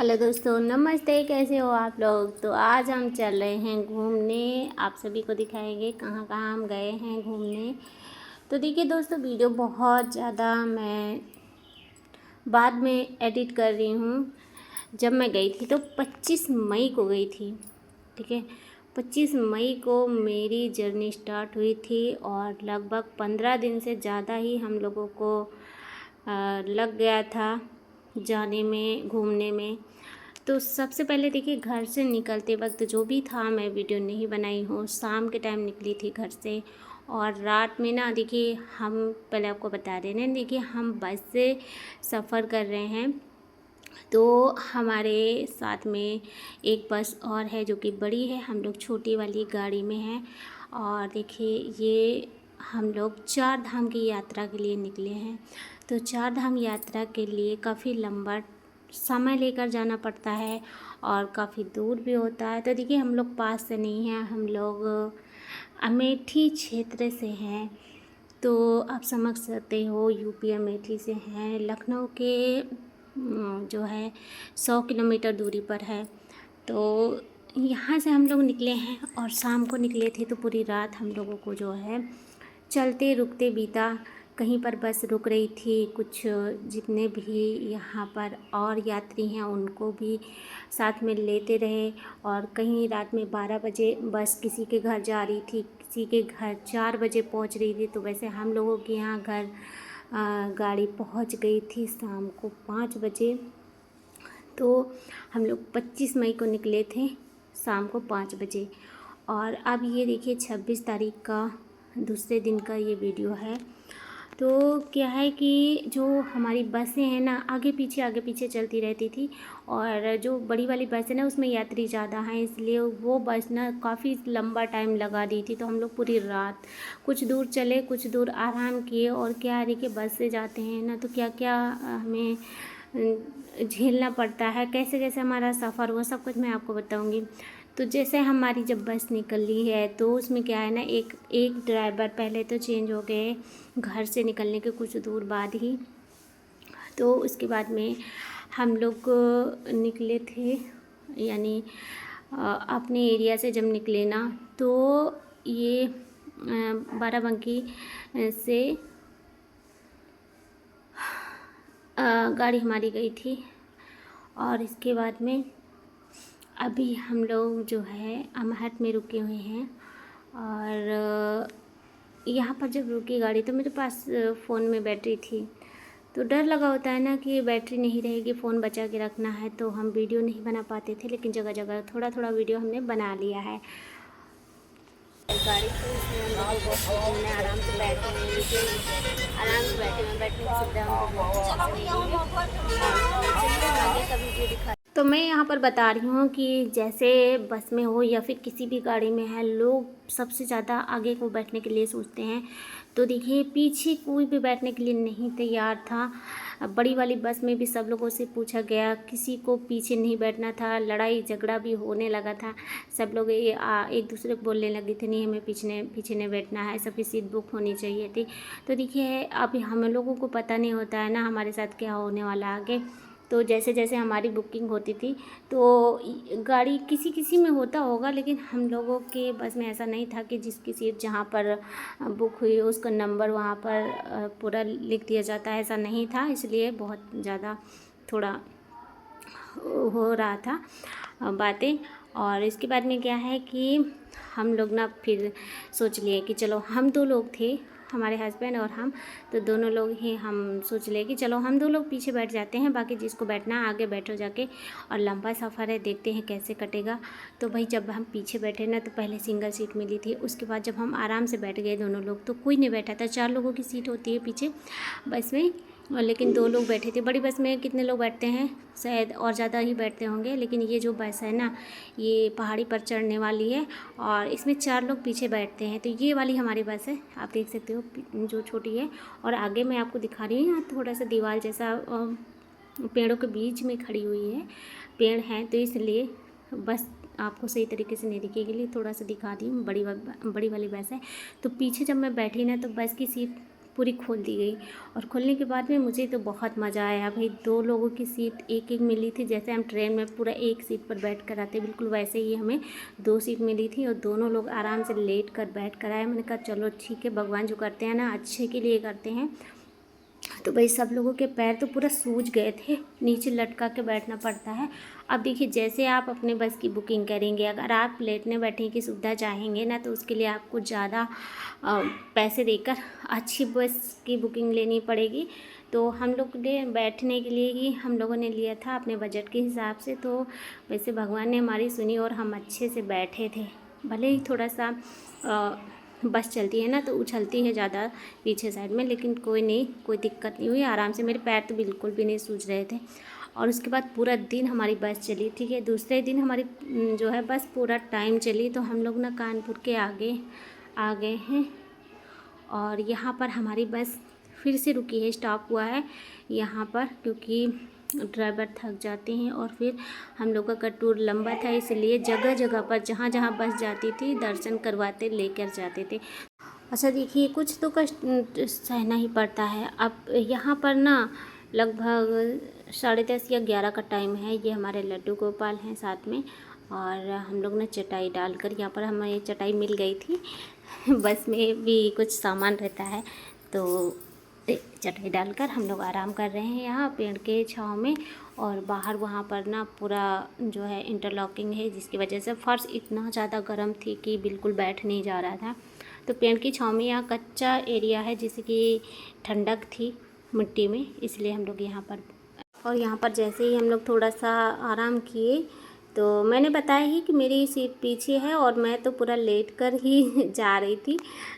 Hello दोस्तों, नमस्ते। कैसे हो आप लोग। तो आज हम चल रहे हैं घूमने। आप सभी को दिखाएंगे कहाँ कहाँ हम गए हैं घूमने। तो देखिए दोस्तों, वीडियो बहुत ज़्यादा मैं बाद में एडिट कर रही हूँ। जब मैं गई थी तो 25 मई को गई थी, ठीक है। 25 मई को मेरी जर्नी स्टार्ट हुई थी और लगभग 15 दिन से ज़्यादा ही हम लोगों को लग गया था जाने में, घूमने में। तो सबसे पहले देखिए, घर से निकलते वक्त जो भी था मैं वीडियो नहीं बनाई हूँ। शाम के टाइम निकली थी घर से और रात में ना देखिए, हम पहले आपको बता रहे हैं, देखिए हम बस से सफ़र कर रहे हैं। तो हमारे साथ में एक बस और है जो कि बड़ी है, हम लोग छोटी वाली गाड़ी में हैं। और देखिए ये हम लोग 4 धाम की यात्रा के लिए निकले हैं। तो 4 धाम यात्रा के लिए काफ़ी लंबा समय लेकर जाना पड़ता है और काफ़ी दूर भी होता है। तो देखिए हम लोग पास से नहीं हैं, हम लोग अमेठी क्षेत्र से हैं। तो आप समझ सकते हो, यूपी अमेठी से हैं। लखनऊ के जो है 100 किलोमीटर दूरी पर है। तो यहाँ से हम लोग निकले हैं और शाम को निकले थे। तो पूरी रात हम लोगों को जो है चलते रुकते बीता। कहीं पर बस रुक रही थी, कुछ जितने भी यहाँ पर और यात्री हैं उनको भी साथ में लेते रहे। और कहीं रात में 12 बजे बस किसी के घर जा रही थी, किसी के घर 4 बजे पहुँच रही थी। तो वैसे हम लोगों के यहाँ घर गाड़ी पहुँच गई थी शाम को 5 बजे। तो हम लोग 25 मई को निकले थे शाम को 5 बजे। और अब ये देखिए 26 तारीख का दूसरे दिन का ये वीडियो है। तो क्या है कि जो हमारी बसें हैं ना, आगे पीछे चलती रहती थी। और जो बड़ी वाली बस है ना, उसमें यात्री ज़्यादा हैं, इसलिए वो बस ना काफ़ी लंबा टाइम लगा दी थी। तो हम लोग पूरी रात कुछ दूर चले, कुछ दूर आराम किए। और क्या है कि बस से जाते हैं ना, तो क्या क्या हमें झेलना पड़ता है, कैसे कैसे हमारा सफ़र हुआ, सब कुछ मैं आपको बताऊंगी। तो जैसे हमारी जब बस निकली है तो उसमें क्या है ना, एक ड्राइवर पहले तो चेंज हो गए घर से निकलने के कुछ दूर बाद ही। तो उसके बाद में हम लोग निकले थे, यानी अपने एरिया से जब निकले ना, तो ये बाराबंकी से गाड़ी हमारी गई थी। और इसके बाद में अभी हम लोग जो है अमहट में रुके हुए हैं। और यहाँ पर जब रुकी गाड़ी तो मेरे पास फ़ोन में बैटरी थी। तो डर लगा होता है ना कि बैटरी नहीं रहेगी, फ़ोन बचा के रखना है। तो हम वीडियो नहीं बना पाते थे, लेकिन जगह जगह थोड़ा थोड़ा वीडियो हमने बना लिया है। गाड़ी तो इसमें हम लोग बहुत आराम से बैठे हैं, लेकिन आराम से बैठने की सुविधा हमको बहुत आगे का वीडियो दिखा। तो मैं यहाँ पर बता रही हूँ कि जैसे बस में हो या फिर किसी भी गाड़ी में है, लोग सबसे ज़्यादा आगे को बैठने के लिए सोचते हैं। तो देखिए पीछे कोई भी बैठने के लिए नहीं तैयार था। बड़ी वाली बस में भी सब लोगों से पूछा गया, किसी को पीछे नहीं बैठना था। लड़ाई झगड़ा भी होने लगा था। सब लोग एक दूसरे को बोलने लगे थे, नहीं हमें पीछे नहीं बैठना है, सबकी सीट बुक होनी चाहिए थी। तो देखिए अभी हम लोगों को पता नहीं होता है ना हमारे साथ क्या होने वाला आगे। तो जैसे जैसे हमारी बुकिंग होती थी तो गाड़ी किसी किसी में होता होगा, लेकिन हम लोगों के बस में ऐसा नहीं था कि जिसकी सीट जहाँ पर बुक हुई उसका नंबर वहाँ पर पूरा लिख दिया जाता है, ऐसा नहीं था। इसलिए बहुत ज़्यादा थोड़ा हो रहा था बातें। और इसके बाद में क्या है कि हम लोग ना फिर सोच लिए कि चलो, हम 2 लोग थे, हमारे हस्बैंड और हम, तो दोनों लोग ही हम सोच लिए कि चलो हम 2 लोग पीछे बैठ जाते हैं, बाकी जिसको बैठना है आगे बैठो जाके। और लंबा सफ़र है, देखते हैं कैसे कटेगा। तो भाई जब हम पीछे बैठे ना, तो पहले सिंगल सीट मिली थी। उसके बाद जब हम आराम से बैठ गए दोनों लोग, तो कोई नहीं बैठा था। 4 लोगों की सीट होती है पीछे बस में, और लेकिन 2 लोग बैठे थे। बड़ी बस में कितने लोग बैठते हैं, शायद और ज़्यादा ही बैठते होंगे। लेकिन ये जो बस है ना, ये पहाड़ी पर चढ़ने वाली है और इसमें 4 लोग पीछे बैठते हैं। तो ये वाली हमारी बस है, आप देख सकते हो जो छोटी है। और आगे मैं आपको दिखा रही हूँ, यहाँ थोड़ा सा दीवार जैसा पेड़ों के बीच में खड़ी हुई है, पेड़ हैं, तो इसलिए बस आपको सही तरीके से नहीं दिखेगी, लिए थोड़ा सा दिखा दी हूँ। बड़ी वाली बस है। तो पीछे जब मैं बैठी ना, तो बस की सीट पूरी खोल दी गई। और खोलने के बाद में मुझे तो बहुत मज़ा आया भाई। 2 लोगों की सीट एक एक मिली थी, जैसे हम ट्रेन में पूरा एक सीट पर बैठ कर आते बिल्कुल वैसे ही हमें 2 सीट मिली थी और दोनों लोग आराम से लेट कर बैठ कर आए। मैंने कहा चलो ठीक है, भगवान जो करते हैं ना अच्छे के लिए करते हैं। तो भाई सब लोगों के पैर तो पूरा सूज गए थे, नीचे लटका के बैठना पड़ता है। अब देखिए जैसे आप अपने बस की बुकिंग करेंगे, अगर आप लेटने बैठने की सुविधा चाहेंगे ना तो उसके लिए आपको ज़्यादा पैसे देकर अच्छी बस की बुकिंग लेनी पड़ेगी। तो हम लोग ने बैठने के लिए ही हम लोगों ने लिया था अपने बजट के हिसाब से। तो वैसे भगवान ने हमारी सुनी और हम अच्छे से बैठे थे। भले ही थोड़ा सा बस चलती है ना तो उछलती है ज़्यादा पीछे साइड में, लेकिन कोई नहीं, कोई दिक्कत नहीं हुई, आराम से। मेरे पैर तो बिल्कुल भी नहीं सूज रहे थे। और उसके बाद पूरा दिन हमारी बस चली, ठीक है। दूसरे दिन हमारी जो है बस पूरा टाइम चली। तो हम लोग ना कानपुर के आगे आ गए हैं और यहाँ पर हमारी बस फिर से रुकी है, स्टॉप हुआ है यहाँ पर, क्योंकि ड्राइवर थक जाते हैं और फिर हम लोगों का टूर लंबा था, इसलिए जगह जगह पर जहाँ जहाँ बस जाती थी दर्शन करवाते लेकर जाते थे। अच्छा देखिए, कुछ तो कष्ट सहना ही पड़ता है। अब यहाँ पर ना लगभग 10:30 या 11 का टाइम है। ये हमारे लड्डू गोपाल हैं साथ में, और हम लोग ने चटाई डालकर, यहाँ पर हमें चटाई मिल गई थी बस में भी कुछ सामान रहता है तो चटाई डालकर हम लोग आराम कर रहे हैं यहाँ पेड़ के छाँव में। और बाहर वहाँ पर ना पूरा जो है इंटरलॉकिंग है, जिसकी वजह से फर्श इतना ज़्यादा गर्म थी कि बिल्कुल बैठ नहीं जा रहा था। तो पेड़ की छाँव में यहाँ कच्चा एरिया है, जिससे कि ठंडक थी मिट्टी में, इसलिए हम लोग यहाँ पर। और यहाँ पर जैसे ही हम लोग थोड़ा सा आराम किए तो मैंने बताया ही कि मेरी सीट पीछे है और मैं तो पूरा लेट कर ही जा रही थी,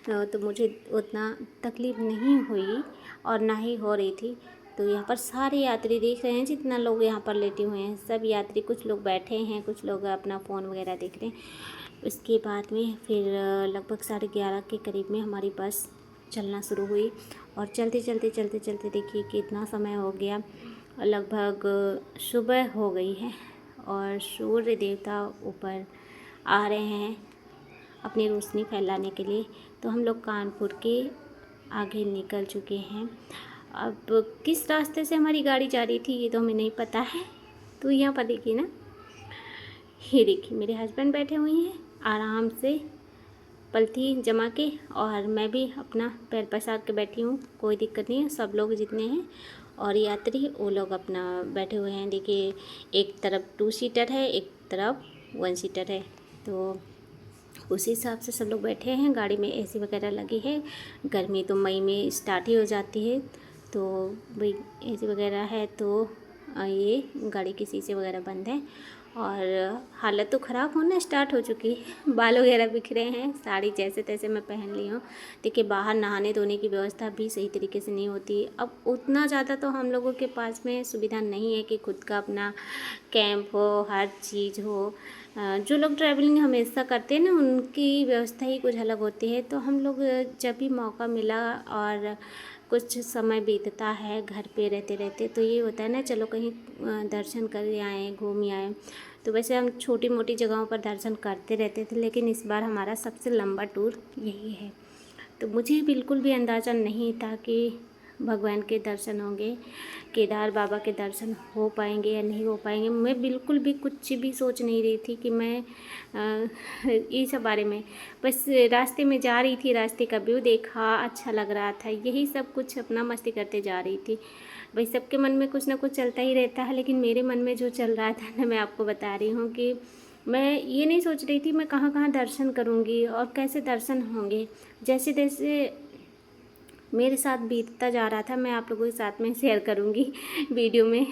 तो मुझे उतना तकलीफ़ नहीं हुई और ना ही हो रही थी। तो यहाँ पर सारे यात्री देख रहे हैं, जितना लोग यहाँ पर लेटे हुए हैं सब यात्री, कुछ लोग बैठे हैं, कुछ लोग अपना फ़ोन वगैरह देख रहे हैं। उसके बाद में फिर लगभग 11:30 के करीब में हमारी बस चलना शुरू हुई। और चलते चलते चलते चलते देखिए कितना समय हो गया, लगभग सुबह हो गई है और सूर्य देवता ऊपर आ रहे हैं अपनी रोशनी फैलाने के लिए। तो हम लोग कानपुर के आगे निकल चुके हैं। अब किस रास्ते से हमारी गाड़ी जा रही थी ये तो हमें नहीं पता है। तो यहाँ पर देखिए ना, ये देखिए मेरे हस्बैंड बैठे हुए हैं आराम से पलथी जमा के, और मैं भी अपना पैर पसार के बैठी हूँ, कोई दिक्कत नहीं है। सब लोग जितने हैं और यात्री वो लोग अपना बैठे हुए हैं। देखिए एक तरफ 2 सीटर है, एक तरफ 1 सीटर है, तो उसी हिसाब से सब लोग बैठे हैं। गाड़ी में एसी वगैरह लगी है, गर्मी तो मई में स्टार्ट ही हो जाती है, तो भाई एसी वगैरह है। तो ये गाड़ी के शीशे वगैरह बंद हैं और हालत तो ख़राब होना स्टार्ट हो चुकी है। बाल वगैरह बिखरे हैं, साड़ी जैसे तैसे मैं पहन ली हूँ। देखिए बाहर नहाने धोने की व्यवस्था भी सही तरीके से नहीं होती। अब उतना ज़्यादा तो हम लोगों के पास में सुविधा नहीं है कि खुद का अपना कैंप हो, हर चीज़ हो। जो लोग ट्रैवलिंग हमेशा करते हैं ना उनकी व्यवस्था ही कुछ अलग होती है। तो हम लोग जब भी मौका मिला और कुछ समय बीतता है घर पे रहते रहते, तो ये होता है ना चलो कहीं दर्शन कर आएँ, घूम आएँ। तो वैसे हम छोटी मोटी जगहों पर दर्शन करते रहते थे, लेकिन इस बार हमारा सबसे लंबा टूर यही है। तो मुझे बिल्कुल भी अंदाज़ा नहीं था कि भगवान के दर्शन होंगे, केदार बाबा के दर्शन हो पाएंगे या नहीं हो पाएंगे। मैं बिल्कुल भी कुछ भी सोच नहीं रही थी कि मैं इस बारे में, बस रास्ते में जा रही थी, रास्ते का व्यू देखा, अच्छा लग रहा था, यही सब कुछ अपना मस्ती करते जा रही थी। भाई सबके मन में कुछ ना कुछ चलता ही रहता है, लेकिन मेरे मन में जो चल रहा था ना मैं आपको बता रही हूँ कि मैं ये नहीं सोच रही थी मैं कहाँ कहाँ दर्शन करूँगी और कैसे दर्शन होंगे। जैसे जैसे मेरे साथ बीतता जा रहा था मैं आप लोगों के साथ में शेयर करूँगी वीडियो में।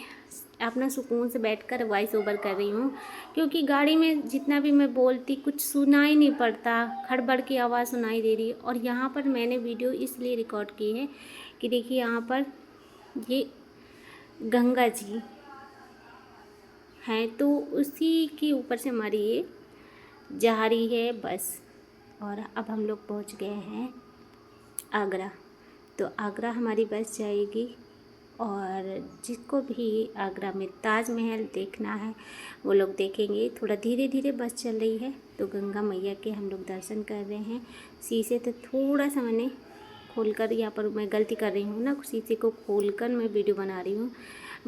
अपना सुकून से बैठकर वॉइस ओवर कर रही हूँ, क्योंकि गाड़ी में जितना भी मैं बोलती कुछ सुनाई नहीं पड़ता, खड़बड़ की आवाज़ सुनाई दे रही। और यहाँ पर मैंने वीडियो इसलिए रिकॉर्ड की है कि देखिए यहाँ पर ये गंगा जी हैं, तो उसी के ऊपर से हमारी ये जा रही है बस। और अब हम लोग पहुँच गए हैं आगरा। तो आगरा हमारी बस जाएगी, और जिसको भी आगरा में ताजमहल देखना है वो लोग देखेंगे। थोड़ा धीरे धीरे बस चल रही है, तो गंगा मैया के हम लोग दर्शन कर रहे हैं। शीशे तो थोड़ा सा मैंने खोलकर, यहाँ पर मैं गलती कर रही हूँ ना, शीशे को खोलकर मैं वीडियो बना रही हूँ,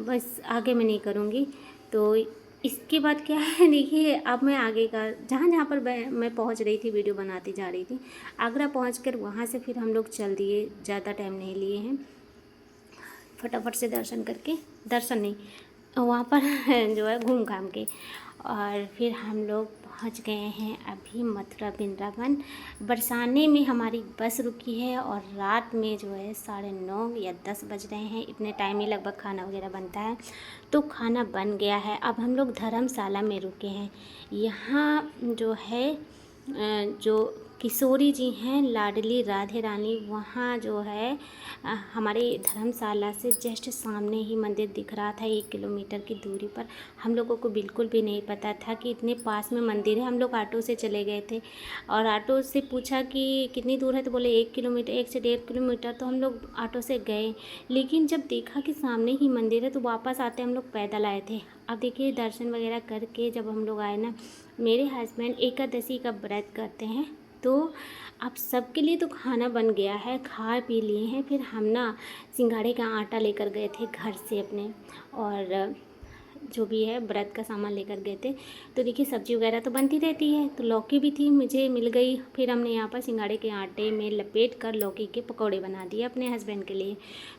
बस आगे मैं नहीं करूँगी। तो इसके बाद क्या है, देखिए अब मैं आगे का जहाँ जहाँ पर मैं पहुँच रही थी, वीडियो बनाती जा रही थी, आगरा पहुँचकर वहाँ से फिर हम लोग चल दिए, ज़्यादा टाइम नहीं लिए हैं, फटाफट से दर्शन करके, दर्शन नहीं वहाँ पर जो है घूम घाम के, और फिर हम लोग पहुँच गए हैं अभी मथुरा वृंदावन। बरसाने में हमारी बस रुकी है और रात में जो है 9:30 या 10 बज रहे हैं, इतने टाइम में लगभग खाना वगैरह बनता है। तो खाना बन गया है, अब हम लोग धर्मशाला में रुके हैं। यहाँ जो है जो किशोरी जी हैं, लाडली राधे रानी, वहाँ जो है हमारे धर्मशाला से जस्ट सामने ही मंदिर दिख रहा था, 1 किलोमीटर की दूरी पर। हम लोगों को बिल्कुल भी नहीं पता था कि इतने पास में मंदिर है। हम लोग ऑटो से चले गए थे और ऑटो से पूछा कि कितनी दूर है, तो बोले 1 किलोमीटर, 1 से 1.5 किलोमीटर। तो हम लोग ऑटो से गए, लेकिन जब देखा कि सामने ही मंदिर है तो वापस आते हम लोग पैदल आए थे। अब देखिए दर्शन वगैरह करके जब हम लोग आए ना, मेरे हस्बैंड एकादशी का व्रत करते हैं, तो अब सबके लिए तो खाना बन गया है, खा पी लिए हैं। फिर हम ना सिंघाड़े का आटा लेकर गए थे घर से अपने, और जो भी है व्रत का सामान लेकर गए थे। तो देखिए सब्ज़ी वगैरह तो बनती रहती है, तो लौकी भी थी, मुझे मिल गई। फिर हमने यहाँ पर सिंघाड़े के आटे में लपेट कर लौकी के पकौड़े बना दिए अपने हस्बैंड के लिए।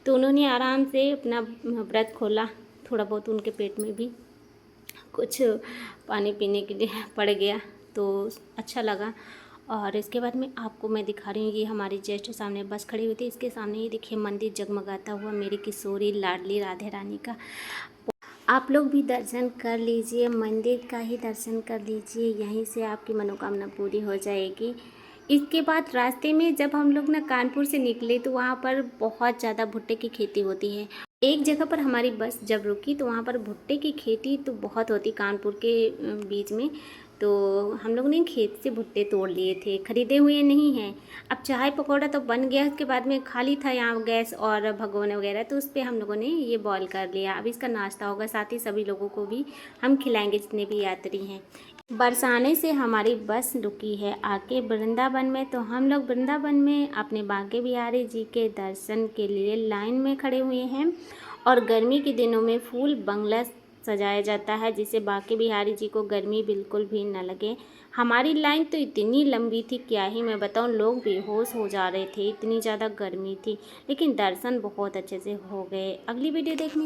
तो उन्होंने आराम से अपना व्रत खोला, थोड़ा बहुत उनके पेट में भी कुछ पानी पीने के लिए पड़ गया, तो अच्छा लगा। और इसके बाद में आपको मैं दिखा रही हूँ, ये हमारी जस्ट सामने बस खड़ी हुई थी, इसके सामने ये देखिए मंदिर जगमगाता हुआ, मेरी किशोरी लाडली राधे रानी का। आप लोग भी दर्शन कर लीजिए, मंदिर का ही दर्शन कर लीजिए, यहीं से आपकी मनोकामना पूरी हो जाएगी। इसके बाद रास्ते में जब हम लोग ना कानपुर से निकले तो वहाँ पर बहुत ज़्यादा भुट्टे की खेती होती है। एक जगह पर हमारी बस जब रुकी तो वहाँ पर भुट्टे की खेती तो बहुत होती, कानपुर के बीच में। तो हम लोग ने खेत से भुट्टे तोड़ लिए थे, ख़रीदे हुए नहीं हैं। अब चाय पकौड़ा तो बन गया, उसके बाद में खाली था यहाँ गैस और भगोने वगैरह, तो उस पर हम लोगों ने ये बॉईल कर लिया। अब इसका नाश्ता होगा, साथ ही सभी लोगों को भी हम खिलाएंगे जितने भी यात्री हैं। बरसाने से हमारी बस रुकी है आके वृंदावन में, तो हम लोग वृंदावन में अपने बांके बिहारी जी के दर्शन के लिए लाइन में खड़े हुए हैं। और गर्मी के दिनों में फूल बंगला सजाया जाता है, जिससे बांके बिहारी जी को गर्मी बिल्कुल भी न लगे। हमारी लाइन तो इतनी लंबी थी, क्या ही मैं बताऊं, लोग बेहोश हो जा रहे थे, इतनी ज़्यादा गर्मी थी, लेकिन दर्शन बहुत अच्छे से हो गए। अगली वीडियो देखने